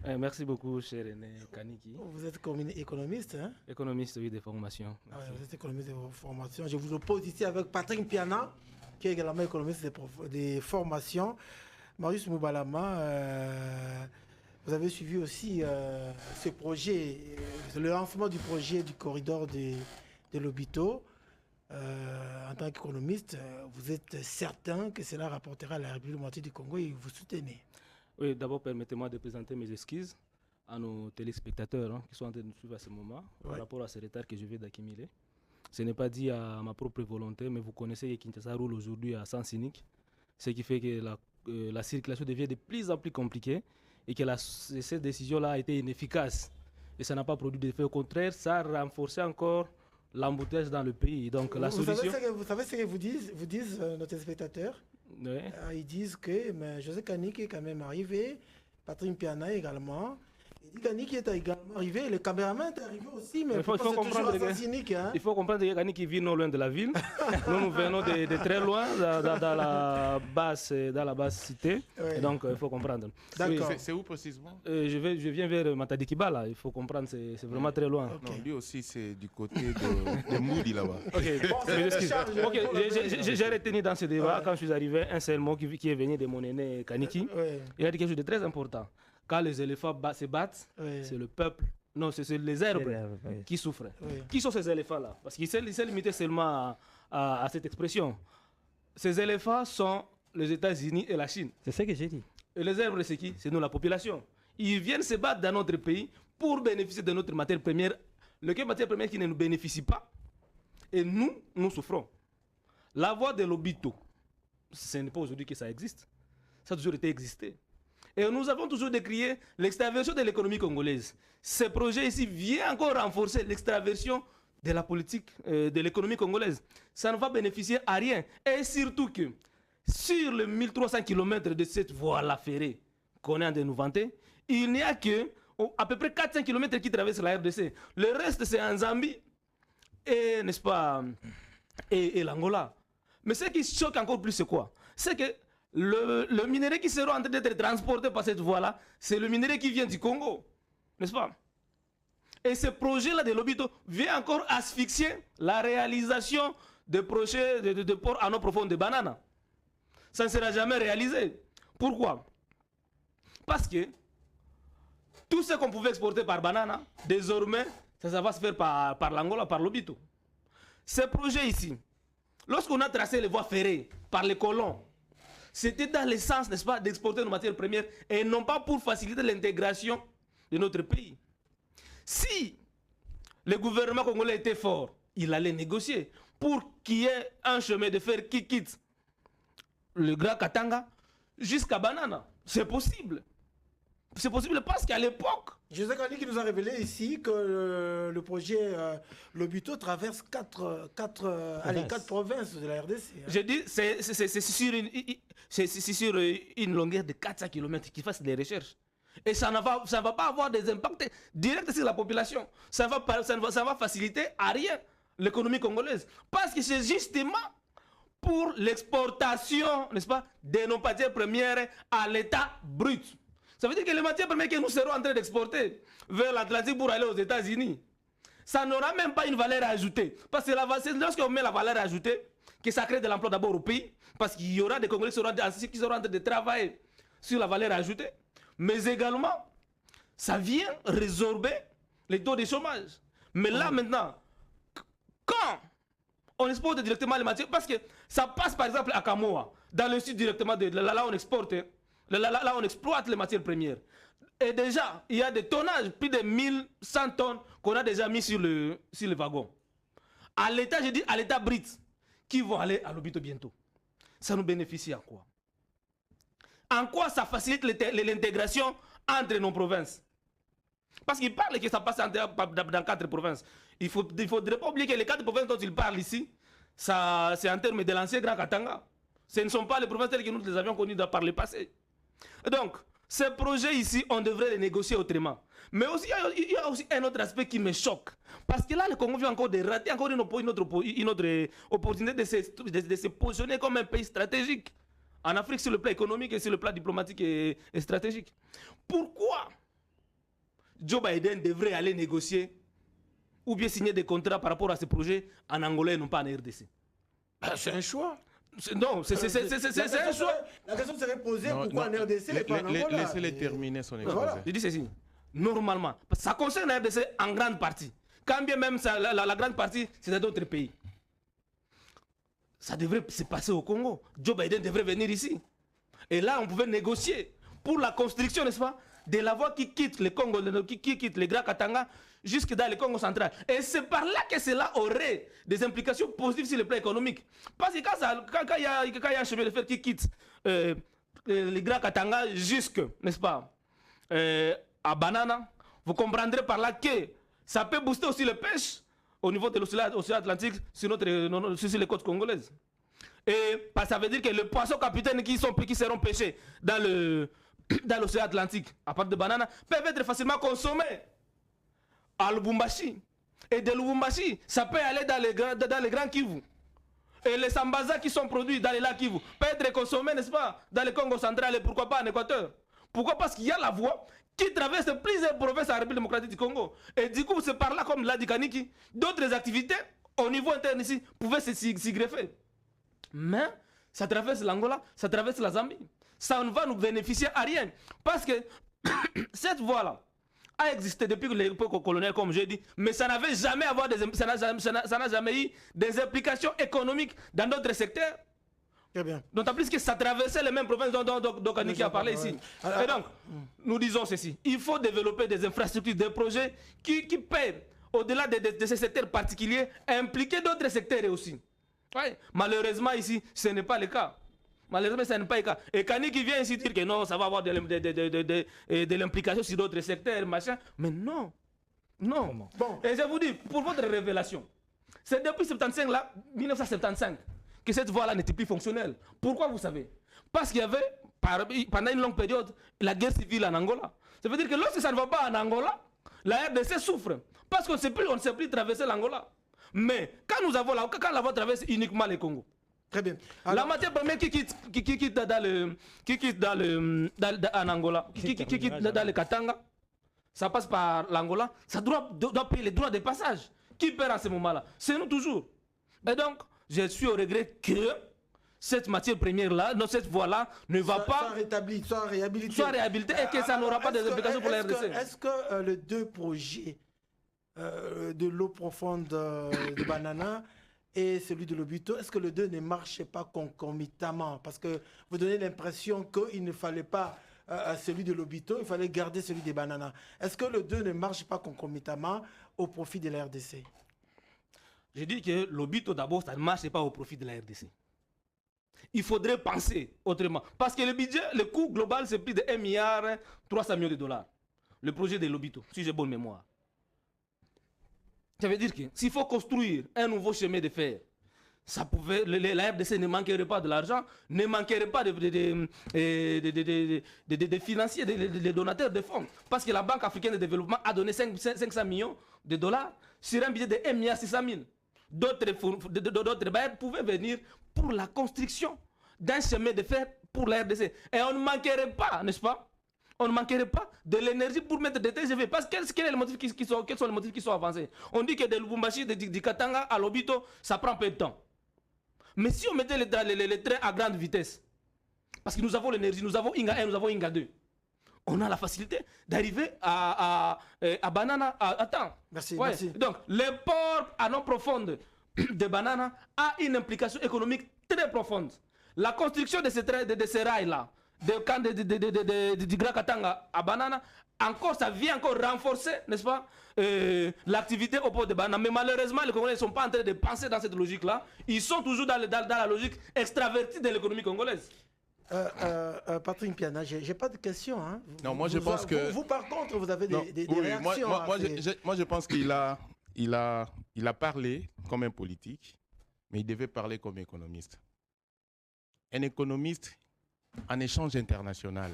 Merci beaucoup, cher René Kaniki. Vous êtes économiste, hein? Économiste, oui, de formation. Ah ouais, vous êtes économiste de formation. Je vous oppose ici avec Patrick Piana, qui est également économiste de formation. Marius Moubalama, vous avez suivi aussi ce projet, le lancement du projet du corridor de Lobito. En tant qu'économiste, vous êtes certain que cela rapportera à la République démocratique du Congo et vous soutenez? Oui, d'abord, permettez-moi de présenter mes excuses à nos téléspectateurs qui sont en train de nous suivre à ce moment par rapport à ce retard que je viens d'accumuler. Ce n'est pas dit à ma propre volonté, mais vous connaissez que Kinshasa roule aujourd'hui à sens unique, ce qui fait que la circulation devient de plus en plus compliquée et que cette décision-là a été inefficace. Et ça n'a pas produit d'effet. Au contraire, ça a renforcé encore l'embouteillage dans le pays. Donc, la solution... Vous savez ce que vous disent nos téléspectateurs? Ouais. Ils disent que José Kaniki est quand même arrivé, Patrick Piana également. Il dit Kaniki est également arrivé, le caméraman est arrivé aussi, mais il faut comprendre il faut comprendre que Kaniki vit non loin de la ville. Nous venons de très loin, dans la basse cité. Ouais. Et donc, il faut comprendre. D'accord. C'est où précisément? Je viens vers Matadikiba, là. Il faut comprendre, c'est vraiment très loin. Okay. Non, lui aussi, c'est du côté de Moudi, là-bas. J'ai retenu dans ce débat, quand je suis arrivé, un seul mot qui est venu de mon aîné Kaniki. Il a dit quelque chose de très important. Quand les éléphants se battent, c'est le peuple, non, c'est les herbes qui souffrent. Qui sont ces éléphants-là? Parce qu'il s'est limité seulement à cette expression. Ces éléphants sont les États-Unis et la Chine. C'est ce que j'ai dit. Et les herbes, c'est qui? C'est nous, la population. Ils viennent se battre dans notre pays pour bénéficier de notre matière première, lequel matière première qui ne nous bénéficie pas. Et nous souffrons. La voie de Lobito, ce n'est pas aujourd'hui que ça existe. Ça a toujours été existé. Et nous avons toujours décrié l'extraversion de l'économie congolaise. Ce projet ici vient encore renforcer l'extraversion de la politique de l'économie congolaise. Ça ne va bénéficier à rien. Et surtout que sur les 1300 km de cette voie-là ferrée qu'on est en train de nous vanter, il n'y a que à peu près 400 km qui traversent la RDC. Le reste, c'est en Zambie et, n'est-ce pas, et l'Angola. Mais ce qui choque encore plus, c'est quoi? C'est que le minerai qui sera en train d'être transporté par cette voie-là, c'est le minerai qui vient du Congo, n'est-ce pas? Et ce projet-là de Lobito vient encore asphyxier la réalisation de projets de port en eau profonde de bananes. Ça ne sera jamais réalisé. Pourquoi? Parce que tout ce qu'on pouvait exporter par banane, désormais, ça va se faire par l'Angola, par Lobito. Ce projet ici, lorsqu'on a tracé les voies ferrées par les colons, c'était dans le sens, n'est-ce pas, d'exporter nos matières premières et non pas pour faciliter l'intégration de notre pays. Si le gouvernement congolais était fort, il allait négocier pour qu'il y ait un chemin de fer qui quitte le Grand Katanga jusqu'à Banana. C'est possible. C'est possible parce qu'à l'époque... José Kaniki nous a révélé ici que le projet Lobito traverse quatre provinces de la RDC. Hein. Je dis, c'est sur une longueur de 400 km qu'ils fassent des recherches. Et ça ne va pas avoir des impacts directs sur la population. Ça va faciliter à rien l'économie congolaise. Parce que c'est justement pour l'exportation, n'est-ce pas, de nos matières premières à l'état brut. Ça veut dire que les matières premières que nous serons en train d'exporter vers l'Atlantique pour aller aux États-Unis, ça n'aura même pas une valeur ajoutée. Parce que lorsqu'on met la valeur ajoutée, que ça crée de l'emploi d'abord au pays, parce qu'il y aura des Congolais qui seront en train de travailler sur la valeur ajoutée, mais également, ça vient résorber les taux de chômage. Mais là maintenant, quand on exporte directement les matières, parce que ça passe par exemple à Kamoa, dans le sud directement, là on exporte, là on exploite les matières premières. Et déjà, il y a des tonnages, plus de 1100 tonnes qu'on a déjà mis sur le wagon. À l'état, je dis à l'état brut, qui vont aller à Lobito bientôt. Ça nous bénéficie en quoi? En quoi ça facilite l'intégration entre nos provinces? Parce qu'il parle que ça passe dans 4 provinces. Il ne faudrait pas oublier que les 4 provinces dont il parle ici, c'est en termes de l'ancien Grand Katanga. Ce ne sont pas les provinces telles que nous les avions connues par le passé. Donc, ces projets ici, on devrait les négocier autrement. Mais aussi, il y a aussi un autre aspect qui me choque. Parce que là, le Congo vient encore de rater encore une autre opportunité de se positionner comme un pays stratégique. En Afrique, sur le plan économique et sur le plan diplomatique et stratégique. Pourquoi Joe Biden devrait aller négocier ou bien signer des contrats par rapport à ce projet en Angola et non pas en RDC. C'est un choix. Non, c'est un choix. La question serait posée pourquoi en RDC et pas en Angola. Laissez-les terminer son exposé. Voilà. Je dis ceci. Normalement, ça concerne la RDC en grande partie. Quand bien même la grande partie, c'est dans d'autres pays. Ça devrait se passer au Congo. Joe Biden devrait venir ici. Et là, on pouvait négocier pour la construction, n'est-ce pas, de la voie qui quitte le Congo, qui quitte le Grand Katanga jusque dans le Congo central. Et c'est par là que cela aurait des implications positives sur le plan économique. Parce que quand il y a un chemin de fer qui quitte le Grand Katanga jusque, n'est-ce pas, à Banana, vous comprendrez par là que ça peut booster aussi le pêche au niveau de l'océan Atlantique sur les côtes congolaises. Et ça veut dire que les poissons capitaines qui seront pêchés dans l'océan Atlantique à partir de Banana peuvent être facilement consommés à Lubumbashi. Et de Lubumbashi, ça peut aller dans les grands Kivu. Et les sambazas qui sont produits dans les lacs Kivu peuvent être consommés, n'est-ce pas, dans le Congo central et pourquoi pas en Équateur. Pourquoi? Parce qu'il y a la voie qui traverse plusieurs provinces en République démocratique du Congo. Et du coup, c'est par là, comme l'a dit Kaniki, d'autres activités au niveau interne ici pouvaient s'y greffer. Mais ça traverse l'Angola, ça traverse la Zambie. Ça ne va nous bénéficier à rien. Parce que cette voie-là a existé depuis l'époque coloniale, comme j'ai dit, mais ça n'avait jamais, ça n'a jamais eu des implications économiques dans d'autres secteurs. Très bien. D'autant plus que ça traversait les mêmes provinces dont Kaniki a parlé ici. Et donc, nous disons ceci. Il faut développer des infrastructures, des projets qui peuvent, au-delà de ces secteurs particuliers, impliquer d'autres secteurs aussi. Ouais. Malheureusement, ici, ce n'est pas le cas. Malheureusement, ce n'est pas le cas. Et Kaniki vient ici dire que non, ça va avoir de l'implication sur d'autres secteurs, machin. Mais non. Non. Bon. Et je vous dis, pour votre révélation, c'est depuis 1975, que cette voie-là n'était plus fonctionnelle. Pourquoi vous savez? Parce qu'il y avait, pendant une longue période, la guerre civile en Angola. Ça veut dire que lorsque ça ne va pas en Angola, la RDC souffre. Parce qu'on ne sait plus traverser l'Angola. Mais quand la voie traverse uniquement le Congo. Très bien. Alors, la matière première qui quitte en Angola, qui quitte dans le Katanga, ça passe par l'Angola, ça doit payer les droits de passage. Qui perd à ce moment-là? C'est nous toujours. Et donc, je suis au regret que cette matière première-là, cette voie-là, ne va pas... Soit réhabilitée. Et que ça n'aura pas d'implications pour la RDC. Est-ce que les deux projets de l'eau profonde de Banana et celui de Lobito, est-ce que les deux ne marchaient pas concomitamment? Parce que vous donnez l'impression qu'il ne fallait pas celui de Lobito, il fallait garder celui de Banana. Est-ce que les deux ne marchent pas concomitamment au profit de la RDC? Je dis que Lobito, d'abord, ça ne marche pas au profit de la RDC. Il faudrait penser autrement. Parce que le budget, le coût global, c'est plus de 1,3 milliard de dollars. Le projet de Lobito, si j'ai bonne mémoire. Ça veut dire que s'il faut construire un nouveau chemin de fer, ça pouvait, la RDC ne manquerait pas de l'argent, ne manquerait pas de financiers, de donateurs de fonds. Parce que la Banque africaine de développement a donné 500 millions de dollars sur un budget de 1,6 milliard. D'autres bailleurs pouvaient venir pour la construction d'un chemin de fer pour la RDC. Et on ne manquerait pas, n'est-ce pas? On ne manquerait pas de l'énergie pour mettre des TGV. Parce que quels sont les motifs qui sont avancés? On dit que de Lubumbashi, du Katanga à Lobito, ça prend peu de temps. Mais si on mettait les trains à grande vitesse, parce que nous avons l'énergie, nous avons Inga 1, nous avons Inga 2, on a la facilité d'arriver à Banana à temps. Merci, ouais. merci. Donc, le port à non profonde de Banana a une implication économique très profonde. La construction de ces rails-là, du Grand Katanga à Banana, encore, ça vient encore renforcer, n'est-ce pas, l'activité au port de Banana. Mais malheureusement, les Congolais ne sont pas en train de penser dans cette logique-là. Ils sont toujours dans la logique extravertie de l'économie congolaise. Patrick Piana, j'ai pas de questions. Hein. Non, moi je pense que... Vous par contre, vous avez des réactions. Moi je pense qu'il a parlé comme un politique, mais il devait parler comme économiste. Un économiste en échange international